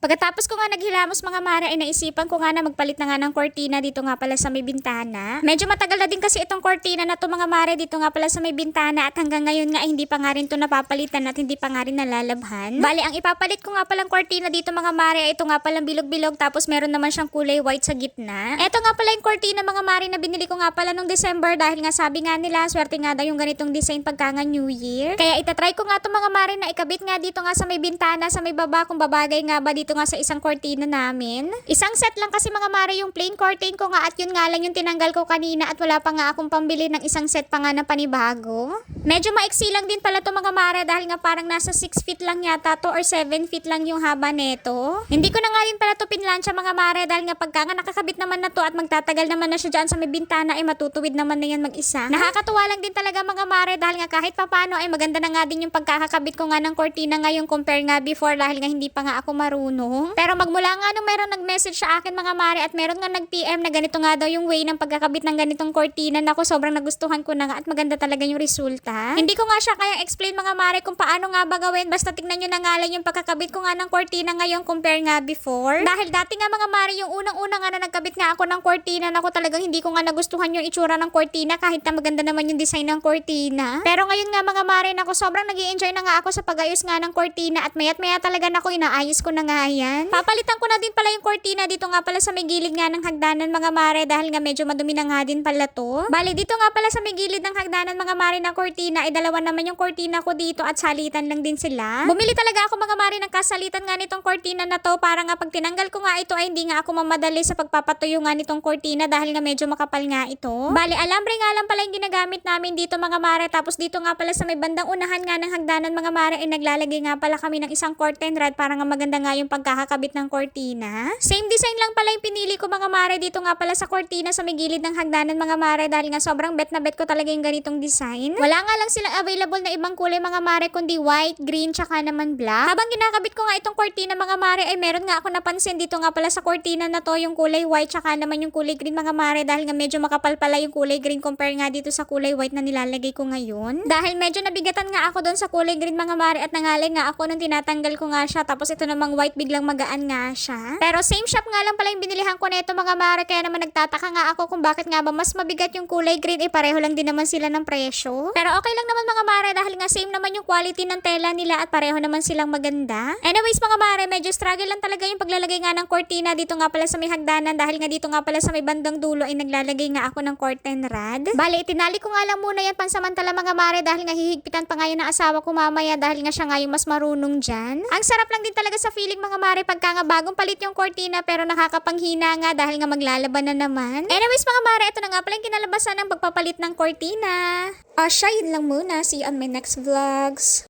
Pagkatapos ko nga naghilamos mga mare ay naisipan ko nga na magpalit na nga ng kortina dito nga pala sa may bintana. Medyo matagal na din kasi itong kortina na to mga mare dito nga pala sa may bintana at hanggang ngayon nga hindi pa nga rin to napapalitan at hindi pa nga rin nalalabhan. Bali ang ipapalit ko nga palang kortina dito mga mare ay ito nga palang bilog-bilog tapos meron naman siyang kulay white sa gitna. Ito nga pala yung kortina mga mare na binili ko nga pala nung December dahil nga sabi nga nila swerte nga daw yung ganitong design pagka nga New Year. Kaya itatry ko nga to mga mare na ikabit nga dito nga sa may bintana sa may baba kung babagay nga ba dito nga sa isang kortina namin. Isang set lang kasi mga mare yung plain curtain ko nga at yun nga lang yung tinanggal ko kanina at wala pa nga akong pambili ng isang set pa nga na panibago. Medyo maiksi lang din pala to mga mare dahil nga parang nasa 6 feet lang yata to or 7 feet lang yung haba neto. Hindi ko na nga rin pala to pinlansya mga mare dahil nga pagka nga nakakabit naman na to at magtatagal naman na siya dyan sa may bintana ay matutuwid naman na yan mag-isa. Nakakatuwa lang din talaga mga mare dahil nga kahit papano ay maganda na nga din yung pagkakakabit ko nga ng kortina ngayon compare nga before dahil nga hindi pa nga ako marunong. Pero magmula nga nung meron nag-message sa akin mga mare at meron nga nag-PM na ganito nga daw yung way ng pagkakabit ng ganitong kortina na ako sobrang nagustuhan ko na nga at maganda talaga yung resulta. Hindi ko nga siya kaya explain mga mare kung paano nga ba gawin basta tignan nyo na nga lang yung pagkakabit ko nga ng kortina ngayon compare nga before. Dahil dati nga mga mare yung unang-una nga na nagkabit nga ako ng kortina na ako talagang hindi ko nga nagustuhan yung itsura ng kortina kahit na maganda naman yung design ng kortina. Pero ngayon nga mga mare na ako sobrang nag-i-enjoy na nga ako sa pag-ayos nga ng kortina at mayat maya talaga na ako inaayos ko na nga yan. Papalitan ko na din pala yung kortina dito nga pala sa may gilid nga ng hagdanan mga mare dahil nga medyo madumi na nga din pala to. Bali dito nga pala sa may gilid ng hagdanan mga mare na kortina ay dalawa naman yung kortina ko dito at salitan lang din sila. Bumili talaga ako mga mare ng kasalitan nga nitong kortina na to para nga pag tinanggal ko nga ito ay hindi nga ako mamadali sa pagpapatuyo nga nitong kortina dahil nga medyo makapal nga ito. Bali alambre nga lang pala yung ginagamit namin dito mga mare tapos dito nga pala sa may bandang unahan nga ng hagdanan mga mare ay naglalagay nga pala kami ng isang curtain rod para nga maganda nga yung pagkakakabit ng kortina. Same design lang pala yung pinili ko mga mare dito nga pala sa kortina sa may gilid ng hagdanan mga mare dahil nga sobrang bet na bet ko talaga yung ganitong design. Wala nga lang silang available na ibang kulay mga mare kundi white, green, tsaka naman black. Habang ginakabit ko nga itong kortina mga mare ay meron nga ako napansin dito nga pala sa kortina na to yung kulay white tsaka naman yung kulay green mga mare dahil nga medyo makapal pala yung kulay green compare nga dito sa kulay white na nilalagay ko ngayon. Dahil medyo nabigatan nga ako doon sa kulay green mga mare at nangalay nga ako nung tinatanggal ko nga siya tapos ito namang white biglang magaan nga siya. Pero same shop nga lang pala yung binilihan ko nito mga mare kaya naman nagtataka nga ako kung bakit nga ba mas mabigat yung kulay green pareho lang din naman sila ng presyo. Pero okay lang naman mga mare dahil nga same naman yung quality ng tela nila at pareho naman silang maganda. Anyways mga mare medyo struggle lang talaga yung paglalagay nga ng kortina dito nga pala sa may hagdanan dahil nga dito nga pala sa may bandang dulo ay naglalagay nga ako ng curtain rod. Bali itinali ko nga lang muna yan pansamantala mga mare dahil nga hihigpitan pa nga yun ng asawa ko mamaya dahil nga siya nga yung mas marunong dyan. Ang sarap lang din talaga sa feeling mga mare pagka nga bagong palit yung kortina pero nakakapanghina nga dahil nga maglalaban na naman. Anyways mga mare ito na nga pala yung kinalabasan ng pagpapalit ng kortina. Siya yun lang muna. See you on my next vlogs.